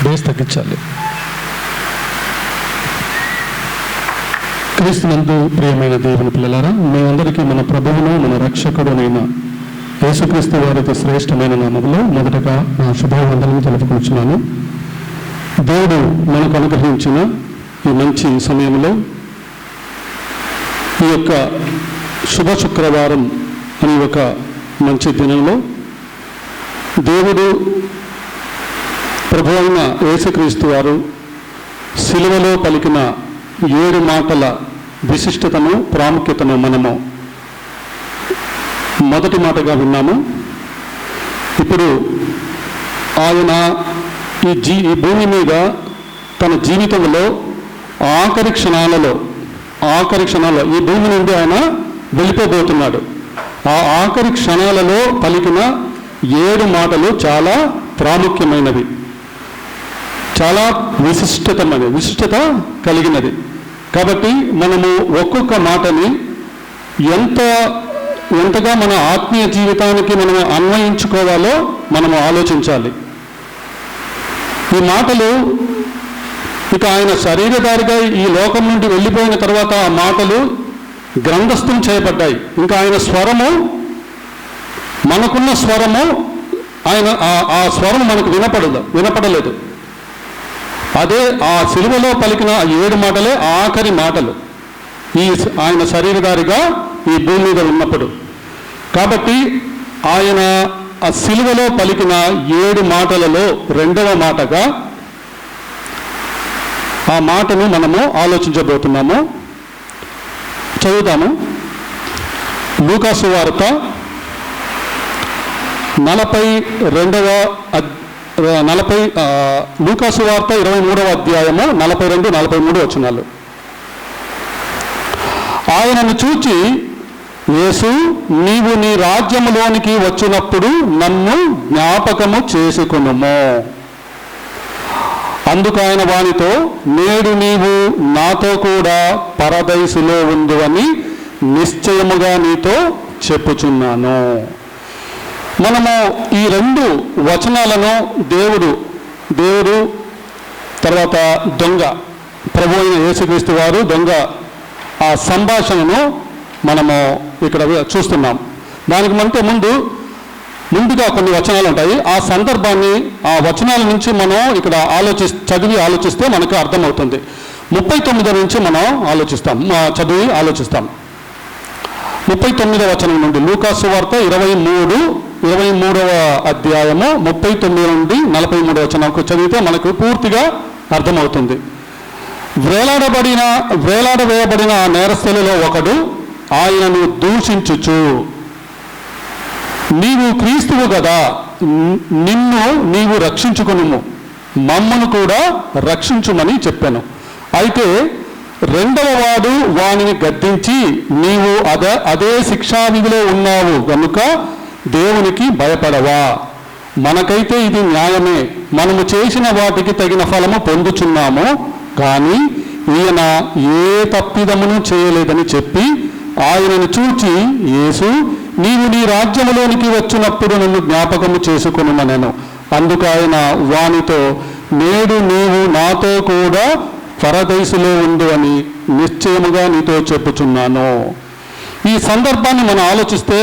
Base తగ్గించాలి. క్రీస్తునందు ప్రియమైన దేవుని పిల్లలారా, మీ అందరికీ మన ప్రభువును మన రక్షకుడునైన యేసుక్రీస్తు వారి శ్రేష్టమైన నామములో మొదటగా నా శుభవందనము తెలుపుకుంటున్నాను. దేవుడు మనకు అనుగ్రహించిన ఈ మంచి సమయంలో ఈ యొక్క శుభ శుక్రవారం అనే ఒక మంచి దినంలో దేవుడు ప్రభు అయిన యేసుక్రీస్తు వారు సిలువలో పలికిన 7 మాటల విశిష్టతను ప్రాముఖ్యతను మనము మొదటి మాటగా విన్నాము. ఇప్పుడు ఆయన ఈ భూమి మీద తన జీవితంలో ఆఖరి క్షణాలలో ఈ భూమి నుండి ఆయన వెళ్ళిపోబోతున్నాడు. ఆ ఆఖరి క్షణాలలో పలికిన 7 మాటలు చాలా ప్రాముఖ్యమైనవి, చాలా విశిష్టత కలిగినది. కాబట్టి మనము ఒక్కొక్క మాటని ఎంతగా మన ఆత్మీయ జీవితానికి మనము అన్వయించుకోవాలో మనము ఆలోచించాలి. ఈ మాటలు ఇక ఆయన శరీరధారిగా ఈ లోకం నుండి వెళ్ళిపోయిన తర్వాత ఆ మాటలు గ్రంథస్థం చేయబడ్డాయి. ఇంకా ఆయన స్వరము, మనకున్న స్వరము, ఆయన ఆ స్వరం మనకు వినపడలేదు. అదే ఆ సిలువలో పలికిన 7 మాటలే ఆఖరి మాటలు ఆయన శరీరధారిగా ఈ భూమి మీద ఉన్నప్పుడు. కాబట్టి ఆయన ఆ సిలువలో పలికిన 7 మాటలలో 2వ మాటగా ఆ మాటను మనము ఆలోచించబోతున్నాము. చదువుతాము. లూకాసు వార్త 23వ అధ్యాయము 42-43 వచనాలు. ఆయనను చూచి, యేసు, నీవు నీ రాజ్యములోనికి వచ్చినప్పుడు నన్ను జ్ఞాపకము చేసుకొనుము. అందుకు ఆయన వానితో, నేడు నీవు నాతో కూడా పరదైసులో ఉందువని నిశ్చయముగా నీతో చెప్పుచున్నాను. మనము ఈ 2 వచనాలను దేవుడు తర్వాత దొంగ ప్రభు అయిన యేసుక్రీస్తు వారు దొంగ ఆ సంభాషణను మనము ఇక్కడ చూస్తున్నాం. దానికి ముందుగా కొన్ని వచనాలు ఉంటాయి. ఆ సందర్భాన్ని, ఆ వచనాల నుంచి మనం ఇక్కడ చదివి ఆలోచిస్తే మనకు అర్థమవుతుంది. 39 నుంచి మనం ఆలోచిస్తాం. 39వ వచనం నుండి, లూకాసు వార్త 23వ అధ్యాయము 39 నుండి 43 వచనంకు చదివితే మనకు పూర్తిగా అర్థమవుతుంది. వేలాడవేయబడిన ఆ నేరస్తులలో ఒకడు ఆయనను దూషించుచు, నీవు క్రీస్తువు కదా, నిన్ను నీవు రక్షించుకొనుము, మమ్మను కూడా రక్షించుమని చెప్పాను. అయితే 2వ వాడు వానిని గద్దించి, నీవు అదే శిక్షావిధిలో ఉన్నావు గనుక దేవునికి భయపడవా? మనకైతే ఇది న్యాయమే, మనము చేసిన వాటికి తగిన ఫలము పొందుచున్నాము, కానీ ఈయన ఏ తప్పిదమును చేయలేదని చెప్పి ఆయనను చూచి, యేసు, నీవు నీ రాజ్యములోనికి వచ్చినప్పుడు నన్ను జ్ఞాపకము చేసుకొనుమనెను. అందుకు ఆయన వానితో, నేడు నీవు నాతో కూడా పరదైసులో ఉండు అని నిశ్చయముగా నీతో చెప్పుచున్నాను. ఈ సందర్భాన్ని మనం ఆలోచిస్తే,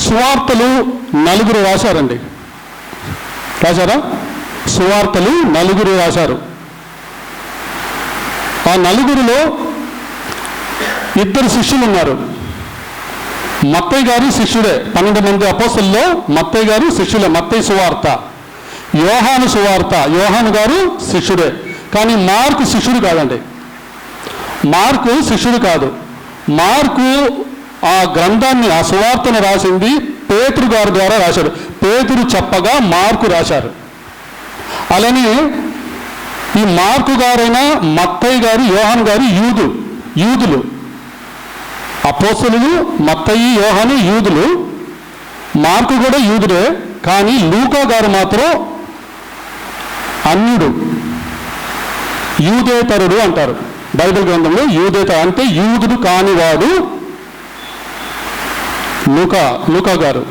సువార్తలు 4 రాశారండి. రాశారా? సువార్తలు 4 రాశారు. ఆ 4లో 2 శిష్యులు ఉన్నారు. మత్తయి గారు శిష్యుడే. 12 మంది అపోస్తలుల్లో మత్తయి గారు శిష్యులే. మత్తయి సువార్త, యోహాను సువార్త, యోహాను గారు శిష్యుడే. కానీ మార్కు శిష్యుడు కాదండి. మార్కు శిష్యుడు కాదు. మార్కు ఆ గ్రంథాన్ని, ఆ సువార్తను రాసింది పేతురు గారి ద్వారా రాశాడు. పేతురు చెప్పగా మార్కు రాశారు. అలానే ఈ మార్కు గారైనా మత్తయి గారు, యోహాను గారు యూదులు. అపోస్తలులు మత్తయి, యోహాను యూదులు, మార్కు కూడా యూదుడే. కానీ లూకా గారు మాత్రం అన్యుడు, యూదేతరుడు అంటారు బైబిల్ గ్రంథంలో. అంటే యూదుడు కానివాడు లూకా గారు.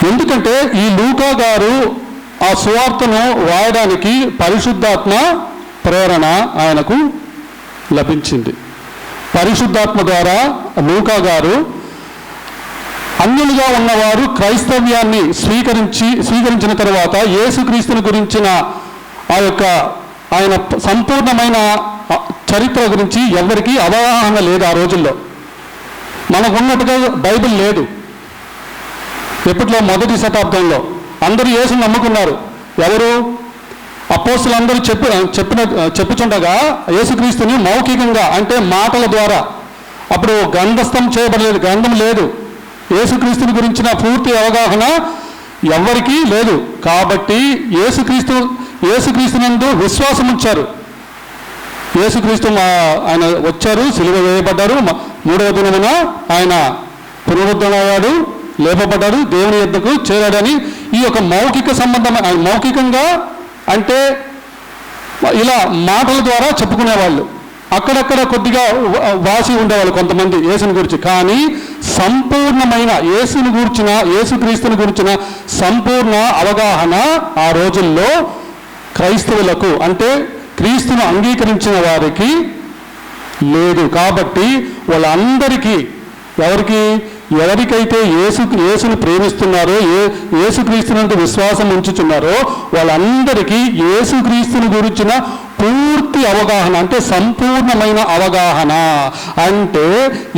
ఎందుకంటే ఈ లూకా గారు ఆ సువార్తను రాయడానికి పరిశుద్ధాత్మ ప్రేరణ ఆయనకు లభించింది. పరిశుద్ధాత్మ ద్వారా లూకా గారు అన్యులుగా ఉన్నవారు క్రైస్తవ్యాన్ని స్వీకరించిన తర్వాత యేసుక్రీస్తుని గురించిన ఆ యొక్క ఆయన సంపూర్ణమైన చరిత్ర గురించి ఎవరికీ అవగాహన లేదు. ఆ రోజుల్లో మనకున్నట్టుగా బైబిల్ లేదు. ఎప్పట్లో మొదటి శతాబ్దంలో అందరూ యేసుని నమ్ముకున్నారు. ఎవరు? అపోస్తలులందరూ చెప్పుచుండగా యేసుక్రీస్తుని మౌఖికంగా, అంటే మాటల ద్వారా, అప్పుడు గ్రంథస్థం చేయబడలేదు, గ్రంథం లేదు. యేసుక్రీస్తుని గురించిన పూర్తి అవగాహన ఎవరికీ లేదు. కాబట్టి యేసుక్రీస్తునందు విశ్వాసం ఉంచారు. యేసుక్రీస్తు ఆయన వచ్చారు, సిలువ వేయబడ్డారు, 3వ దినమున ఆయన పునరుద్ధరణయ్యాడు, లేపబడ్డాడు, దేవుని యొద్దకు చేరాడని ఈ యొక్క మౌఖిక సంబంధం, మౌఖికంగా అంటే ఇలా మాటల ద్వారా చెప్పుకునేవాళ్ళు. అక్కడక్కడ కొద్దిగా వాసి ఉండేవాళ్ళు కొంతమంది యేసుని గురించి. కానీ సంపూర్ణమైన యేసుక్రీస్తుని గురించిన సంపూర్ణ అవగాహన ఆ రోజుల్లో క్రైస్తవులకు, అంటే క్రీస్తును అంగీకరించిన వారికి లేదు. కాబట్టి వాళ్ళందరికీ, ఎవరికైతే యేసుని ప్రేమిస్తున్నారో, యేసుక్రీస్తునందు విశ్వాసం ఉంచుతున్నారో వాళ్ళందరికీ యేసుక్రీస్తుని గురించిన పూర్తి అవగాహన, అంటే సంపూర్ణమైన అవగాహన. అంటే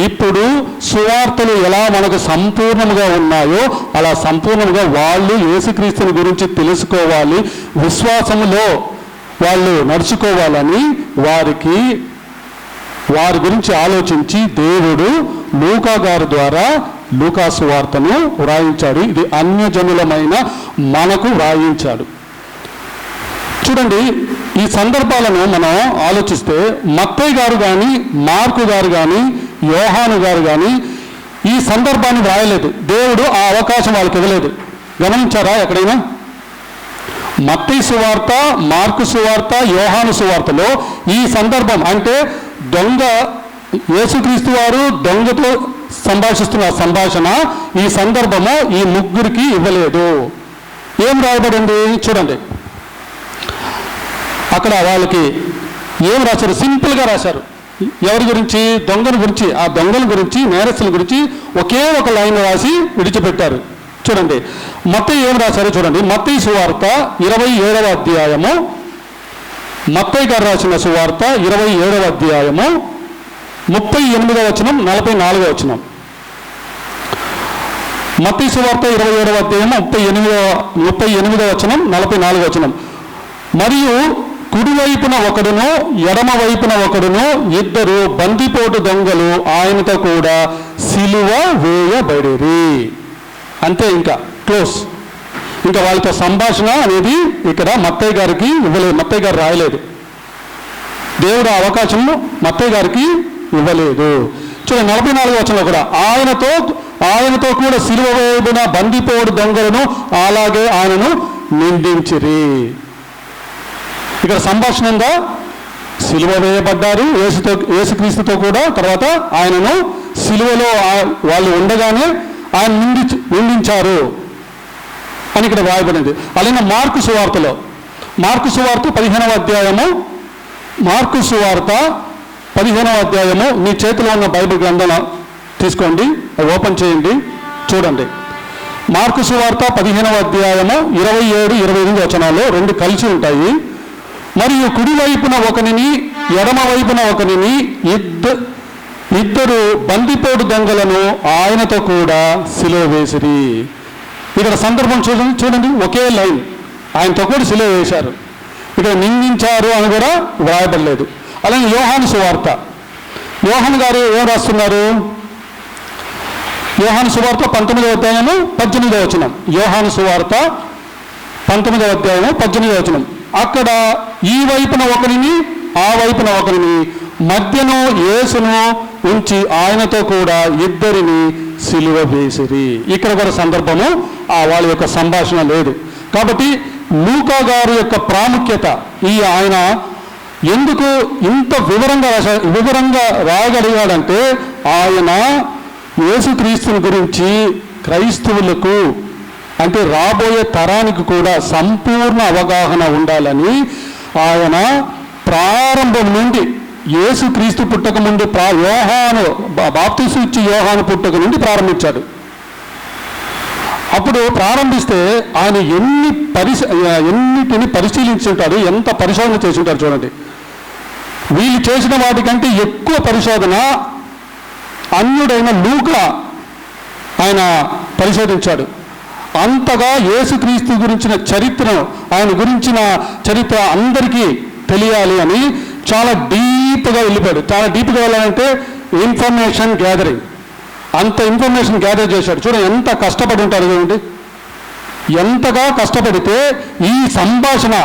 ఇప్పుడు సువార్తలు ఎలా మనకు సంపూర్ణంగా ఉన్నాయో అలా సంపూర్ణంగా వాళ్ళు యేసుక్రీస్తుని గురించి తెలుసుకోవాలి, విశ్వాసములో వాళ్ళు నడుచుకోవాలని వారి గురించి ఆలోచించి దేవుడు లూకా గారి ద్వారా లూకా సువార్తను వ్రాయించాడు. ఇది అన్యజనులమైన మనకు వ్రాయించాడు. చూడండి, ఈ సందర్భాలను మనం ఆలోచిస్తే మత్తయి గారు కానీ, మార్కు గారు కానీ, యోహాను గారు కానీ ఈ సందర్భాన్ని వ్రాయలేదు. దేవుడు ఆ అవకాశం వాళ్ళకి ఇవ్వలేదు. గమనించారా ఎక్కడైనా? మత్తయి సువార్త, మార్కు సువార్త, యోహాను సువార్తలో ఈ సందర్భం, అంటే యేసుక్రీస్తు వారు దొంగతో సంభాషిస్తున్న సంభాషణ, ఈ సందర్భము ఈ ముగ్గురికి ఇవ్వలేదు. ఏం రాయబడింది చూడండి. అక్కడ వాళ్ళకి ఏం రాశారు? సింపుల్గా రాశారు. ఎవరి గురించి? దొంగల గురించి. ఆ దొంగల గురించి, నేరస్తుల గురించి ఒకే ఒక లైన్ రాసి విడిచిపెట్టారు. చూడండి మత్తయి ఏం రాశారో చూడండి. మత్తయి సువార్త 27వ అధ్యాయము, మత్తయి గారు రాసిన సువార్త 27వ అధ్యాయము 38వ వచనం, 44వ వచనం. మత్తయి సువార్త 27వ అధ్యాయం 38వ వచనం, 44వ వచనం. మరియు కుడివైపున ఒకడును ఎడమ వైపున ఒకడును ఇద్దరు బందిపోటు దొంగలు ఆయనతో కూడా సిలువ వేయబడిరి. అంతే, ఇంకా క్లోజ్. ఇంకా వాళ్ళతో సంభాషణ అనేది ఇక్కడ మత్తయి గారికి ఇవ్వలేదు. మత్తయి గారు రాయలేదు. దేవుడు ఆ అవకాశం మత్తయి గారికి ఇవ్వలేదు. చూడండి 44వ వచనంలో కూడా ఆయనతో కూడా సిలువ వేయబడిన బందిపోడు దొంగలను అలాగే ఆయనను నిందించిరి. ఇక్కడ సంభాషణ ఉందా? సిలువ వేయబడ్డారు యేసుక్రీస్తుతో కూడా, తర్వాత ఆయనను సిలువలో వాళ్ళు ఉండగానే ఆయన నిందించారు అని ఇక్కడ రాయబడింది. అలాగే మార్కు సువార్తలో, మార్కు సువార్త 15వ అధ్యాయము, మార్కు సువార్త 15వ అధ్యాయము, మీ చేతిలో ఉన్న బైబిల్ గ్రంథం తీసుకోండి, అది ఓపెన్ చేయండి, చూడండి. మార్కు సువార్త 15వ అధ్యాయము 27, 28 వచనాలు రెండు కలిసి ఉంటాయి. మరియు కుడివైపున ఒకనిని ఎడమ వైపున ఒకనిని ఇద్దరు బందిపోటు దొంగలను ఆయనతో కూడా సిలువ వేసిరి. ఇక్కడ సందర్భం చూడండి, ఒకే లైన్, ఆయనతో కూడా సిలువ వేశారు. ఇక్కడ నిందించారు అని కూడా వ్రాయబడలేదు. అలాగే యోహాను సువార్త, యోహాను గారు ఏం రాస్తున్నారు? యోహాను సువార్త 19వ అధ్యాయము 18వ వచనం. యోహాను సువార్త 19వ అధ్యాయము 18వ వచనం. అక్కడ ఈ వైపున ఒకరిని ఆ వైపున ఒకరిని మధ్యను యేసును ఉంచి ఆయనతో కూడా ఇద్దరిని సిలువ వేసిరి. ఇక్కడ కూడా సందర్భము వాళ్ళ యొక్క సంభాషణ లేదు. కాబట్టి లూకా గారి యొక్క ప్రాముఖ్యత, ఆయన ఎందుకు ఇంత వివరంగా రాయగలిగాడంటే ఆయన యేసుక్రీస్తుని గురించి క్రైస్తవులకు అంటే రాబోయే తరానికి కూడా సంపూర్ణ అవగాహన ఉండాలని ఆయన ప్రారంభం నుండి యేసుక్రీస్తు పుట్టక ముందు యోహాను బాప్తిసం ఇచ్చి యోహాను పుట్టక నుండి ప్రారంభించాడు. అప్పుడు ప్రారంభిస్తే ఆయన ఎన్నిటిని పరిశీలించి ఉంటాడు, ఎంత పరిశోధన చేసి ఉంటాడు చూడండి. వీళ్ళు చేసిన వాటికంటే ఎక్కువ పరిశోధన అన్యుడైన లూకా ఆయన పరిశోధించాడు. అంతగా యేసుక్రీస్తు గురించిన చరిత్రను, ఆయన గురించిన చరిత్ర అందరికీ తెలియాలి అని చాలా డీప్గా వెళ్ళిపోయాడు. చాలా డీప్గా వెళ్ళాలంటే ఇన్ఫర్మేషన్ గ్యాదరింగ్, అంత ఇన్ఫర్మేషన్ గ్యాదర్ చేశాడు. చూడండి ఎంత కష్టపడి ఉంటారు చూడండి. ఎంతగా కష్టపడితే ఈ సంభాషణ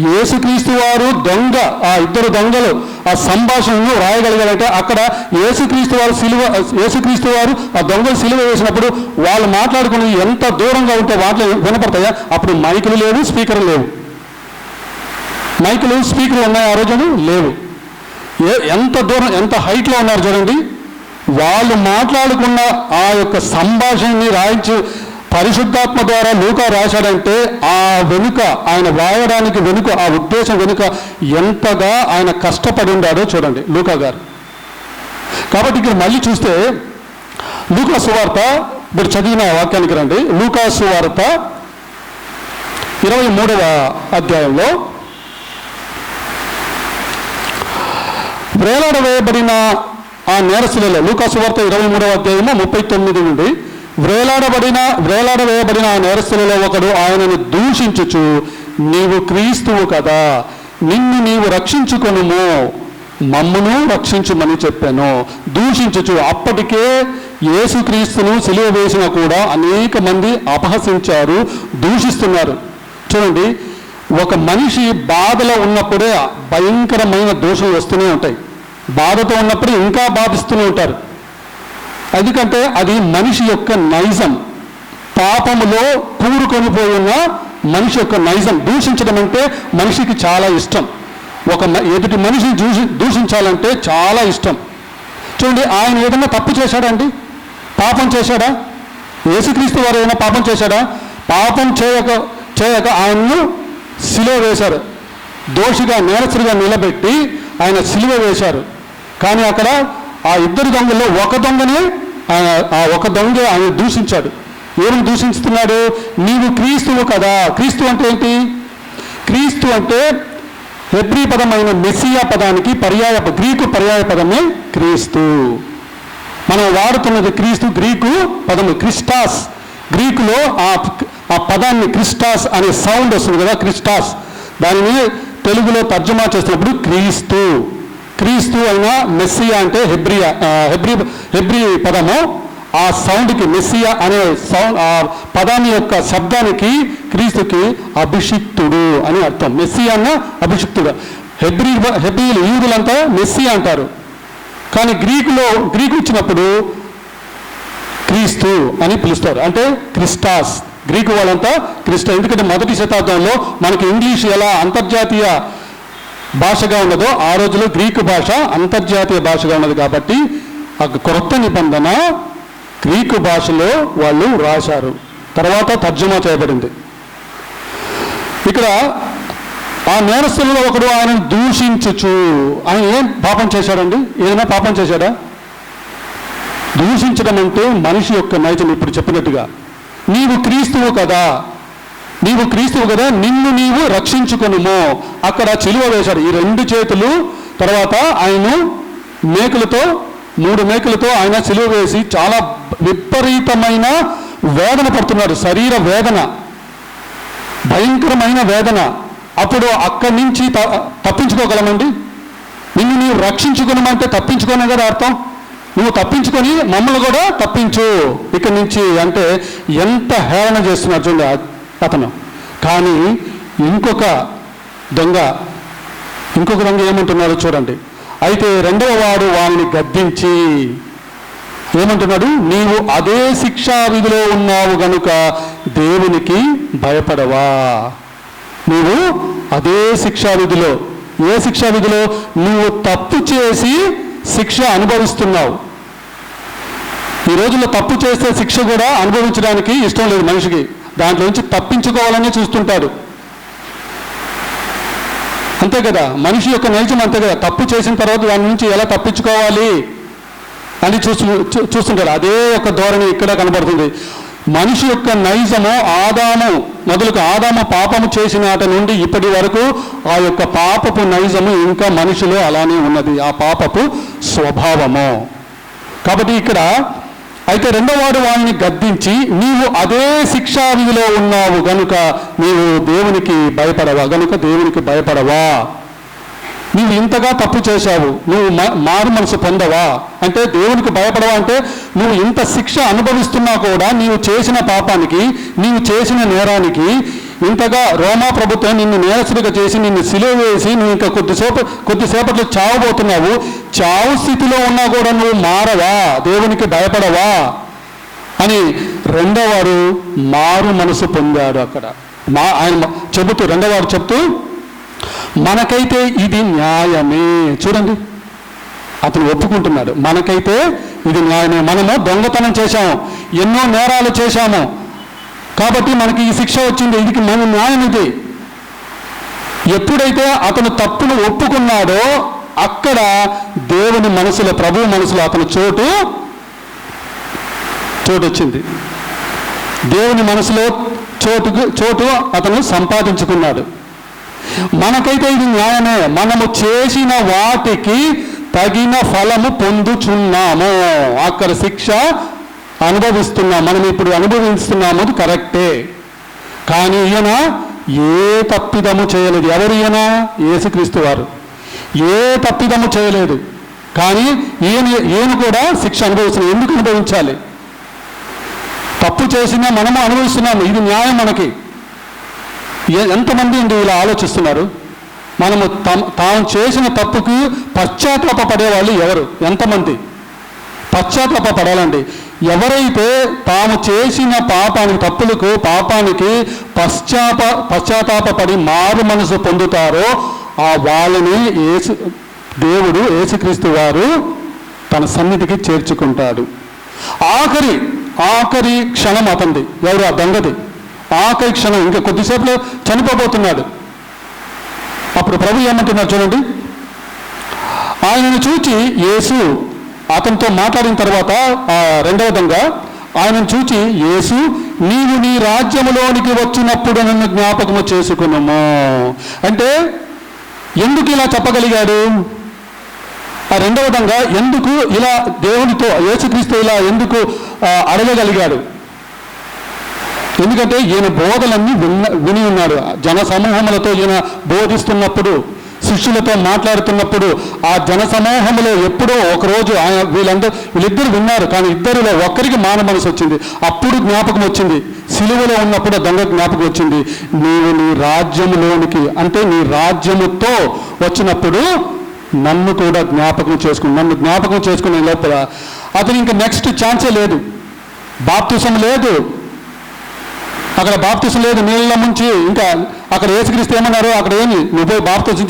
యేసుక్రీస్తు వారు దొంగ, ఆ ఇద్దరు దొంగలు ఆ సంభాషణను రాయగలిగారంటే అక్కడ యేసుక్రీస్తు వారు ఆ దొంగలు సిలువ వేసినప్పుడు వాళ్ళు మాట్లాడుకుని ఎంత దూరంగా ఉంటే వాటిలో వినపడతాయా? అప్పుడు మైకులు లేవు, స్పీకర్లు లేవు. మైకులు స్పీకర్లు ఉన్నాయి ఆ రోజున లేవు. ఎంత దూరం, ఎంత హైట్లో ఉన్నారు చూడండి. వాళ్ళు మాట్లాడుకున్న ఆ యొక్క సంభాషణని రాయించి పరిశుద్ధాత్మ ద్వారా లూకా రాశాడంటే ఆ వెనుక, ఆయన రాయడానికి వెనుక, ఆ ఉద్దేశం వెనుక ఎంతగా ఆయన కష్టపడి ఉన్నాడో చూడండి లూకా గారు. కాబట్టి ఇక్కడ మళ్ళీ చూస్తే లూకా సువార్త, ఇప్పుడు చదివిన వాక్యానికి రండి. లూకా సువార్త 23వ అధ్యాయంలో వేలాడవేయబడిన ఆ నేరస్తులలో, లూకా సువార్త 23వ అధ్యాయము 39 నుండి, వేలాడవేయబడిన ఆ నేరస్తులలో ఒకడు ఆయనను దూషించుచు, నీవు క్రీస్తువు కదా, నిన్ను నీవు రక్షించుకొనుము, మమ్మును రక్షించుమని చెప్పాను. దూషించుచు, అప్పటికే యేసుక్రీస్తును సిలువ వేసిన కూడా అనేక మంది అపహసించారు, దూషిస్తున్నారు. చూడండి, ఒక మనిషి బాధలో ఉన్నప్పుడే భయంకరమైన దోషాలు వస్తూనే ఉంటాయి. బాధతో ఉన్నప్పుడు ఇంకా బాధిస్తూనే ఉంటారు. ఎందుకంటే అది మనిషి యొక్క నైజం, పాపములో కూరుకొని పోయిన మనిషి యొక్క నైజం. దూషించడం అంటే మనిషికి చాలా ఇష్టం. ఎదుటి మనిషిని దూషించాలంటే చాలా ఇష్టం. చూడండి, ఆయన ఏదైనా తప్పు చేశాడండి? పాపం చేశాడా? యేసుక్రీస్తు వారు ఏదైనా పాపం చేశాడా? పాపం చేయక ఆయన్ను సిలువ వేశారు. దోషిగా, నేరస్తుడిగా నిలబెట్టి ఆయన సిలువ వేశారు. కానీ అక్కడ ఆ ఇద్దరు దొంగల్లో ఒక దొంగనే, ఆ ఒక దొంగ ఆయన దూషించాడు. ఏమని దూషిస్తున్నాడు? నీవు క్రీస్తువు కదా. క్రీస్తు అంటే ఏంటి? క్రీస్తు అంటే హెబ్రీ పదమైన మెస్సియా పదానికి గ్రీకు పర్యాయ పదమే క్రీస్తు. మనం వాడుతున్నది క్రీస్తు గ్రీకు పదము క్రిస్టాస్. గ్రీకులో ఆ పదాన్ని క్రిస్టాస్ అనే సౌండ్ వస్తుంది కదా, క్రిస్టాస్. దానిని తెలుగులో తర్జుమా చేసినప్పుడు క్రీస్తు. క్రీస్తు అయినా మెస్సియా అంటే హెబ్రీ పదము. ఆ సౌండ్కి, మెస్సియా అనే సౌండ్, ఆ పదాన్ని యొక్క శబ్దానికి క్రీస్తుకి అభిషిక్తుడు అని అర్థం. మెస్సియా అన్న అభిషిక్తుడు. హెబ్రీలు యూదులంతా మెస్సియా అంటారు. కానీ గ్రీకు ఇచ్చినప్పుడు క్రీస్తు అని పిలుస్తారు, అంటే క్రిస్టాస్. గ్రీకు వాళ్ళంతా క్రిస్టా. ఎందుకంటే మొదటి శతాబ్దంలో మనకి ఇంగ్లీష్ ఎలా అంతర్జాతీయ భాషగా ఉన్నదో ఆ రోజులో గ్రీకు భాష అంతర్జాతీయ భాషగా ఉన్నది. కాబట్టి ఆ క్రొత్త నిబంధన గ్రీకు భాషలో వాళ్ళు రాశారు, తర్వాత తర్జుమా చేయబడింది. ఇక్కడ ఆ నేరస్తులలో ఒకడు ఆయనను దూషించుచు. ఆయన ఏం పాపం చేశాడండి? ఏదైనా పాపం చేశాడా? దూషించడం అంటే మనిషి యొక్క నైజం. ఇప్పుడు చెప్పినట్టుగా నీవు క్రీస్తువు కదా, నిన్ను నీవు రక్షించుకొనుము. అక్కడ చిలువ వేశాడు. ఈ 2 చేతులు, తర్వాత ఆయన మేకులతో, 3 మేకులతో ఆయన సిలువ వేసి చాలా విపరీతమైన వేదన పడుతున్నాడు. శరీర వేదన, భయంకరమైన వేదన. అప్పుడు అక్కడి నుంచి తప్పించుకోగలమండి? నిన్ను నీవు రక్షించుకునమంటే తప్పించుకోనే కదా అర్థం. నువ్వు తప్పించుకొని మమ్మల్ని కూడా తప్పించు ఇక్కడి నుంచి అంటే ఎంత హేళన చేస్తున్నాడు చూడండి అతను. కానీ ఇంకొక దొంగ ఏమంటున్నాడు చూడండి. అయితే 2వ వాడు వాడిని గద్దించి ఏమంటున్నాడు? నీవు అదే శిక్షా విధిలో ఉన్నావు గనుక దేవునికి భయపడవా? నీవు అదే శిక్షా విధిలో. ఏ శిక్షా విధిలో? నువ్వు తప్పు చేసి శిక్ష అనుభవిస్తున్నావు. ఈ రోజుల్లో తప్పు చేస్తే శిక్ష కూడా అనుభవించడానికి ఇష్టం లేదు మనిషికి. దాంట్లో నుంచి తప్పించుకోవాలని చూస్తుంటాడు. అంతే కదా, మనిషి యొక్క నైజం అంతే కదా. తప్పు చేసిన తర్వాత దాని నుంచి ఎలా తప్పించుకోవాలి అని చూస్తుంటారు. అదే ఒక ధోరణి ఇక్కడ కనబడుతుంది. మనిషి యొక్క నైజము ఆదాము పాపము చేసిన నాటి నుండి ఇప్పటి వరకు ఆ యొక్క పాపపు నైజము ఇంకా మనిషిలో అలానే ఉన్నది, ఆ పాపపు స్వభావము. కాబట్టి ఇక్కడ అయితే రెండోవాడు వాడిని గద్దించి, నీవు అదే శిక్షా విధిలో ఉన్నావు గనుక నీవు దేవునికి భయపడవా, నీవు ఇంతగా తప్పు చేశావు, నువ్వు మారు మనసు పొందవా అంటే దేవునికి భయపడవా అంటే నువ్వు ఇంత శిక్ష అనుభవిస్తున్నా కూడా నీవు చేసిన పాపానికి, నీవు చేసిన నేరానికి ఇంతగా రోమా ప్రభుత్వం నిన్ను నేరస్తుడిగా చేసి నిన్ను సిలువ వేసి నువ్వు ఇంకా కొద్దిసేపట్లో చావబోతున్నావు. చావు స్థితిలో ఉన్నా కూడా నువ్వు మారవా, దేవునికి భయపడవా అని రెండోవాడు మారు మనసు పొందాడు. అక్కడ ఆయన రెండోవాడు చెబుతూ, మనకైతే ఇది న్యాయమే. చూడండి, అతను ఒప్పుకుంటున్నాడు, మనకైతే ఇది న్యాయమే. మనము దొంగతనం చేశాము, ఎన్నో నేరాలు చేశాము, కాబట్టి మనకి ఈ శిక్ష వచ్చింది, ఇది మన న్యాయం. ఇది ఎప్పుడైతే అతను తప్పును ఒప్పుకున్నాడో అక్కడ దేవుని మనసులో, ప్రభువు మనసులో అతను చోటు వచ్చింది. దేవుని మనసులో చోటు అతను సంపాదించుకున్నాడు. మనకైతే ఇది న్యాయమే, మనము చేసిన వాటికి తగిన ఫలము పొందుచున్నాము, అక్కడ శిక్ష అనుభవిస్తున్నాం, మనం ఇప్పుడు అనుభవిస్తున్నాము, అది కరెక్టే. కానీ ఈయన ఏ తప్పిదము చేయలేదు. ఎవరు ఈయన? యేసుక్రీస్తు వారు ఏ తప్పిదము చేయలేదు, కానీ ఈయన కూడా శిక్ష అనుభవిస్తున్నాం. ఎందుకు అనుభవించాలి? తప్పు చేసినా మనము అనుభవిస్తున్నాము, ఇది న్యాయం మనకి. ఎంతమంది అండి ఇలా ఆలోచిస్తున్నారు? మనము తాము చేసిన తప్పుకు పశ్చాత్తాప పడేవాళ్ళు ఎవరు? ఎంతమంది పశ్చాత్తాప పడాలండి? ఎవరైతే తాము చేసిన పాపానికి పశ్చాత్తాప పడి మారు మనసు పొందుతారో ఆ వాళ్ళని దేవుడు యేసుక్రీస్తు వారు తన సన్నిధికి చేర్చుకుంటాడు. ఆఖరి క్షణం అతనిది. ఎవరు? ఆ దొంగది. ఆఖరి క్షణం, ఇంకా కొద్దిసేపులో చనిపోబోతున్నాడు. అప్పుడు ప్రభు ఏమంటున్నారు చూడండి, ఆయనను చూచి యేసు అతనితో మాట్లాడిన తర్వాత రెండవ దొంగ ఆయనను చూచి, యేసు నీవు నీ రాజ్యములోనికి వచ్చినప్పుడు నన్ను జ్ఞాపకము చేసుకున్నాము అంటే ఎందుకు ఇలా చెప్పగలిగాడు? ఆ రెండవ దొంగ ఎందుకు ఇలా దేవునితో, యేసుక్రీస్తు ఇలా ఎందుకు అడగగలిగాడు? ఎందుకంటే ఈయన బోధలన్నీ విని ఉన్నాడు. జన సమూహములతో ఈయన బోధిస్తున్నప్పుడు, శిష్యులతో మాట్లాడుతున్నప్పుడు ఆ జన సమూహంలో ఎప్పుడో ఒకరోజు వీళ్ళిద్దరు విన్నారు, కానీ ఇద్దరిలో ఒక్కరికి మాన మనసు వచ్చింది. అప్పుడు జ్ఞాపకం వచ్చింది, సిలువలో ఉన్నప్పుడు దొంగ జ్ఞాపకం వచ్చింది. నీవు నీ రాజ్యములోనికి అంటే నీ రాజ్యముతో వచ్చినప్పుడు నన్ను కూడా నన్ను జ్ఞాపకం చేసుకునే లోపల అతను ఇంకా నెక్స్ట్ ఛాన్సే లేదు. బాప్తిసం లేదు, అక్కడ బాప్తిసం లేదు, నీళ్ళ ముంచి. ఇంకా అక్కడ యేసుక్రీస్తు ఏమన్నారు? అక్కడ ఏమి, నువ్వు పోయి బాప్తిసం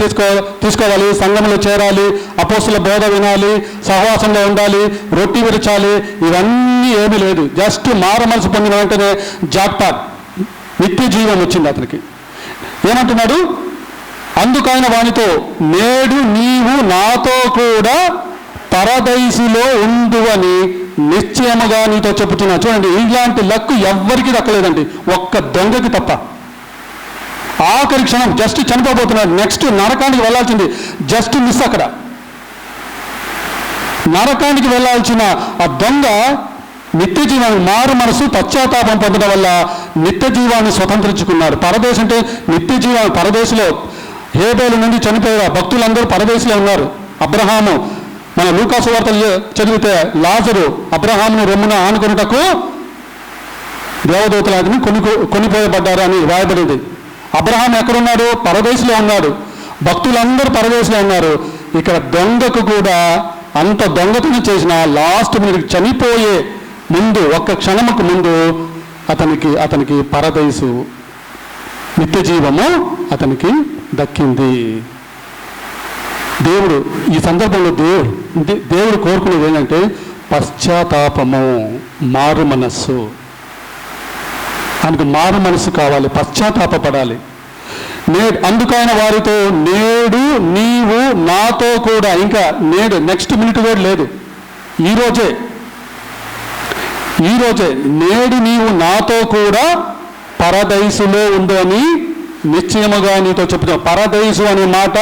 తీసుకోవాలి, సంఘంలో చేరాలి, అపోస్తుల బోధ వినాలి, సహవాసంలో ఉండాలి, రొట్టి విరచాలి, ఇవన్నీ ఏమీ లేదు. జస్ట్ మారు మనసు పొందిన వెంటనే జాక్పాట్, నిత్య జీవం వచ్చింది అతనికి. ఏమంటున్నాడు? అందుకైన వానితో, నేడు నీవు నాతో కూడా పరదైసులో ఉండువని నిశ్చయముగా నీతో చెబుతున్నా. చూడండి, ఇలాంటి లక్కు ఎవ్వరికి దక్కలేదండి, ఒక్క దొంగకి తప్ప. ఆఖరి క్షణం జస్ట్ చనిపోబోతున్నాడు, నెక్స్ట్ నరకానికి వెళ్ళాల్సింది, జస్ట్ మిస్. అక్కడ నరకానికి వెళ్ళాల్సిన ఆ దొంగ నిత్య జీవాన్ని, మారు మనసు పశ్చాత్తాపం పొందడం వల్ల నిత్య జీవాన్ని స్వతంత్రించుకున్నాడు. పరదేశం అంటే నిత్య జీవాన్ని. పరదేశంలో హేబేలు నుండి చనిపోయే భక్తులందరూ పరదేశంలో ఉన్నారు. అబ్రహాము, మన లూకాసు వార్తలు చదివితే లాజరు అబ్రహామును రొమ్మున ఆనుకొనుటకు దేవదూతలు అతని కొనిపోయబడ్డారు అని రాయబడింది. అబ్రహాం ఎక్కడున్నాడు? పరదేశంలో ఉన్నాడు. భక్తులందరూ పరదేశంలో ఉన్నారు. ఇక్కడ దొంగకు కూడా అంత దొంగతనం చేసిన లాస్ట్ మినిట్ చనిపోయే ముందు, ఒక్క క్షణముకు ముందు అతనికి పరదేశు నిత్య జీవము అతనికి దక్కింది. దేవుడు ఈ సందర్భంలో దేవుడు కోరుకునేది ఏంటంటే పశ్చాత్తాపము, మారు మనస్సు. ఆయనకు మారు మనసు కావాలి, పశ్చాత్తాపపడాలి. అందుకైన వారితో నేడు నీవు నాతో కూడా, ఇంకా నేడు నెక్స్ట్ మినిట్ కూడా లేదు, ఈరోజే నేడు నీవు నాతో కూడా పరదైసులో ఉండు అని నిశ్చయముగా నీతో చెప్తున్నావు. పరదైసు అనే మాట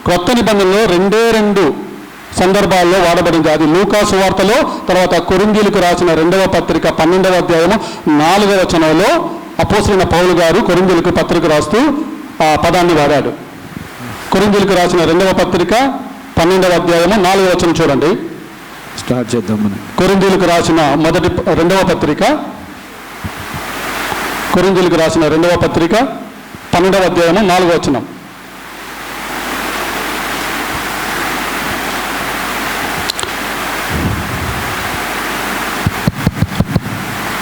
క్రొత్త నిబంధనలో 2 సందర్భాల్లో వాడబడింది. అది లూకా సువార్తలో, తర్వాత కొరింథీయులకు రాసిన 2వ పత్రిక 12వ అధ్యాయము 4వ వచనంలో అపోస్తలుడైన పౌలు గారు కొరింథీయులకు పత్రిక రాస్తూ ఆ పదాన్ని వాడాడు. కొరింథీయులకు రాసిన 2వ పత్రిక 12వ అధ్యాయము 4వ వచనం చూడండి. స్టార్ట్ చేద్దాం మనం. కొరింథీయులకు రాసిన 2వ పత్రిక, కొరింథీయులకు రాసిన 2వ పత్రిక 12వ అధ్యాయము 4వ వచనం.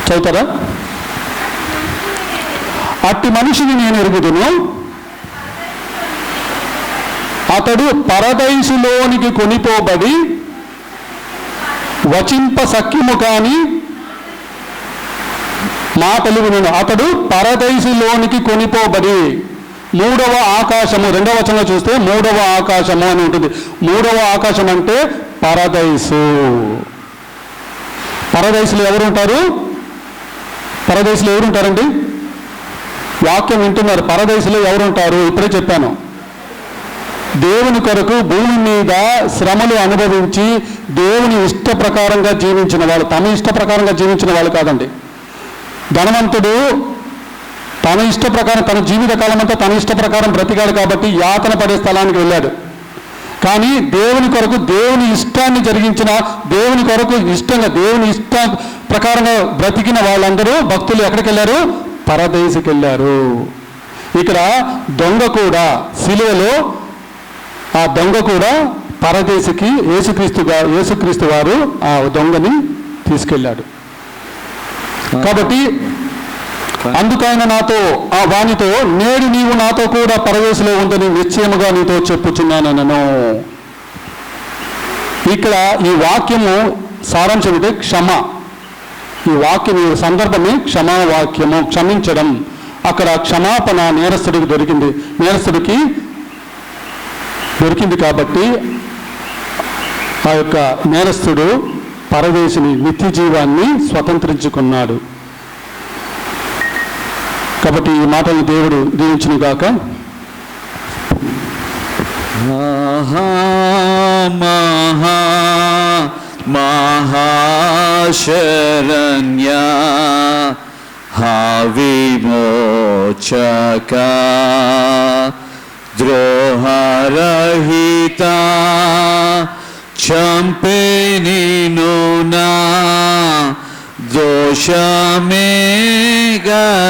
చదువుతారా? అట్టి మనిషిని నేను ఎరుగుదును, అతడు పరదైసులోనికి కొనిపోబడి వచింప సఖ్యము కాని మాటలు వినును. అతడు పరదైసులోనికి కొనిపోబడి, 3వ ఆకాశము, 2వ వచనంలో చూస్తే 3వ ఆకాశము అని ఉంటుంది. 3వ ఆకాశం అంటే పరదైసు. పరదైసులు ఎవరుంటారు? పరదైసులు ఎవరుంటారండి? వాక్యం వింటున్నారు. పరదైసులు ఎవరుంటారు? ఇప్పుడే చెప్పాను. దేవుని కొరకు భూమి మీద శ్రమలు అనుభవించి దేవుని ఇష్ట ప్రకారంగా జీవించిన వాళ్ళు, తమ ఇష్ట ప్రకారంగా జీవించిన వాళ్ళు కాదండి. ధనవంతుడు తన ఇష్ట ప్రకారం, తన జీవిత కాలం అంతా తన ఇష్ట ప్రకారం బ్రతికాడు కాబట్టి యాతన పడే స్థలానికి వెళ్ళాడు. కానీ దేవుని కొరకు దేవుని ఇష్టాన్ని జరిగించిన, దేవుని కొరకు ఇష్టంగా దేవుని ఇష్ట ప్రకారంగా బ్రతికిన వాళ్ళందరూ భక్తులు ఎక్కడికి వెళ్ళారు? పరదేశికి వెళ్ళారు. ఇక్కడ దొంగ కూడా, సిలువలో ఆ దొంగ కూడా పరదేశికి యేసుక్రీస్తు వారు ఆ దొంగని తీసుకెళ్ళాడు. కాబట్టి అందుకైన నాతో ఆ వానితో నేడు నీవు నాతో కూడా పరదేశంలో ఉందని నిశ్చయముగా నీతో చెప్పుచున్నానను. ఇక్కడ ఈ వాక్యము సారాంశం అంటే క్షమ. ఈ వాక్యం, ఈ సందర్భమే క్షమా వాక్యము, క్షమించడం. అక్కడ క్షమాపణ నేరస్తుడికి దొరికింది కాబట్టి ఆ యొక్క నేరస్తుడు పరదేశిని, నిత్య జీవాన్ని స్వతంత్రించుకున్నాడు. కాబట్టి ఈ మాటలను దేవుడు దీవించును గాక. మహాశరణ్య విమోచక ద్రోహరహిత చంపే నిను నా దోషమే